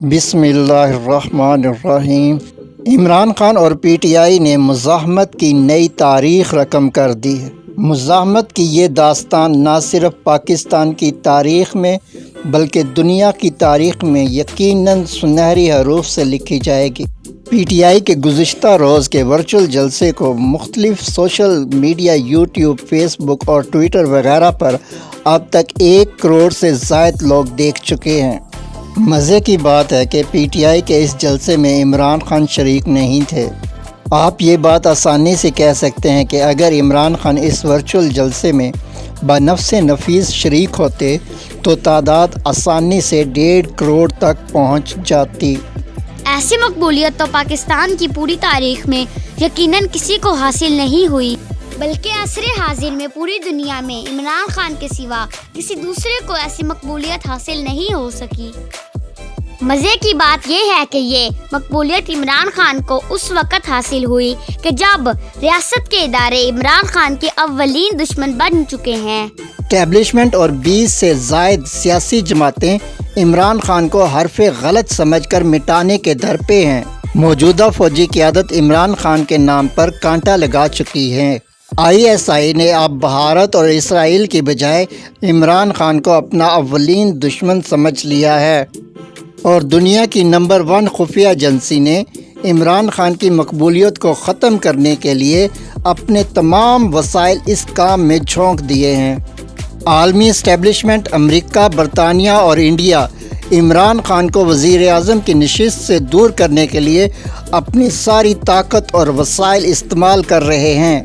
بسم اللہ الرحمن الرحیم۔ عمران خان اور پی ٹی آئی نے مزاحمت کی نئی تاریخ رقم کر دی ہے۔ مزاحمت کی یہ داستان نہ صرف پاکستان کی تاریخ میں بلکہ دنیا کی تاریخ میں یقیناً سنہری حروف سے لکھی جائے گی۔ پی ٹی آئی کے گزشتہ روز کے ورچوئل جلسے کو مختلف سوشل میڈیا یوٹیوب، فیس بک اور ٹویٹر وغیرہ پر اب تک 1 کروڑ سے زائد لوگ دیکھ چکے ہیں۔ مزے کی بات ہے کہ پی ٹی آئی کے اس جلسے میں عمران خان شریک نہیں تھے۔ آپ یہ بات آسانی سے کہہ سکتے ہیں کہ اگر عمران خان اس ورچوئل جلسے میں بنفس نفیس شریک ہوتے تو تعداد آسانی سے 1.5 کروڑ تک پہنچ جاتی۔ ایسی مقبولیت تو پاکستان کی پوری تاریخ میں یقیناً کسی کو حاصل نہیں ہوئی، بلکہ عصر حاضر میں پوری دنیا میں عمران خان کے سوا کسی دوسرے کو ایسی مقبولیت حاصل نہیں ہو سکی۔ مزے کی بات یہ ہے کہ یہ مقبولیت عمران خان کو اس وقت حاصل ہوئی کہ جب ریاست کے ادارے عمران خان کے اولین دشمن بن چکے ہیں۔ اسٹیبلشمنٹ اور 20 سے زائد سیاسی جماعتیں عمران خان کو حرف غلط سمجھ کر مٹانے کے درپے ہیں۔ موجودہ فوجی قیادت عمران خان کے نام پر کانٹا لگا چکی ہے۔ آئی ایس آئی نے اب بھارت اور اسرائیل کی بجائے عمران خان کو اپنا اولین دشمن سمجھ لیا ہے، اور دنیا کی نمبر 1 خفیہ ایجنسی نے عمران خان کی مقبولیت کو ختم کرنے کے لیے اپنے تمام وسائل اس کام میں جھونک دیے ہیں۔ عالمی اسٹیبلشمنٹ امریکہ، برطانیہ اور انڈیا عمران خان کو وزیر اعظم کی نشست سے دور کرنے کے لیے اپنی ساری طاقت اور وسائل استعمال کر رہے ہیں۔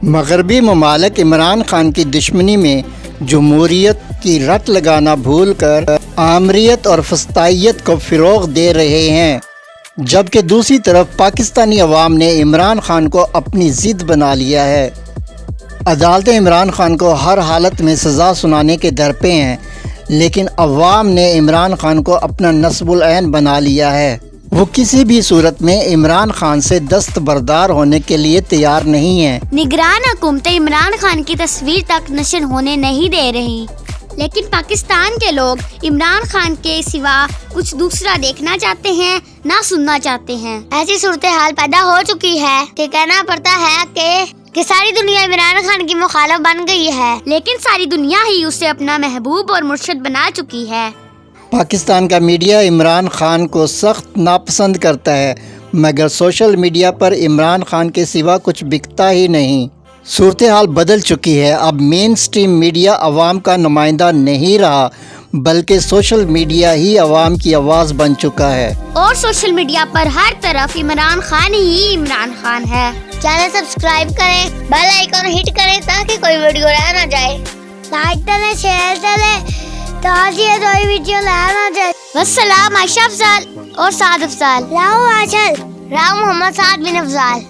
مغربی ممالک عمران خان کی دشمنی میں جمہوریت کی رٹ لگانا بھول کر آمریت اور فسطائیت کو فروغ دے رہے ہیں، جبکہ دوسری طرف پاکستانی عوام نے عمران خان کو اپنی ضد بنا لیا ہے۔ عدالتیں عمران خان کو ہر حالت میں سزا سنانے کے درپے ہیں، لیکن عوام نے عمران خان کو اپنا نصب العین بنا لیا ہے۔ وہ کسی بھی صورت میں عمران خان سے دستبردار ہونے کے لیے تیار نہیں ہیں۔ نگران حکومتیں عمران خان کی تصویر تک نشر ہونے نہیں دے رہی، لیکن پاکستان کے لوگ عمران خان کے سوا کچھ دوسرا دیکھنا چاہتے ہیں، نہ سننا چاہتے ہیں۔ ایسی صورتحال پیدا ہو چکی ہے کہ کہنا پڑتا ہے کہ ساری دنیا عمران خان کی مخالف بن گئی ہے، لیکن ساری دنیا ہی اسے اپنا محبوب اور مرشد بنا چکی ہے۔ پاکستان کا میڈیا عمران خان کو سخت ناپسند کرتا ہے، مگر سوشل میڈیا پر عمران خان کے سوا کچھ بکتا ہی نہیں۔ صورتحال بدل چکی ہے۔ اب مین سٹریم میڈیا عوام کا نمائندہ نہیں رہا، بلکہ سوشل میڈیا ہی عوام کی آواز بن چکا ہے، اور سوشل میڈیا پر ہر طرف عمران خان ہی عمران خان ہے۔ چینل سبسکرائب کریں، بیل آئیکن ہٹ کریں تاکہ کوئی ویڈیو رہ نہ جائے۔ لائک کریں، شیئر کریں تاکہ کوئی ویڈیو رہ نہ جائے۔ والسلام عائشہ افضال اور سعد افضال، راؤ محمد سعد بن افضال۔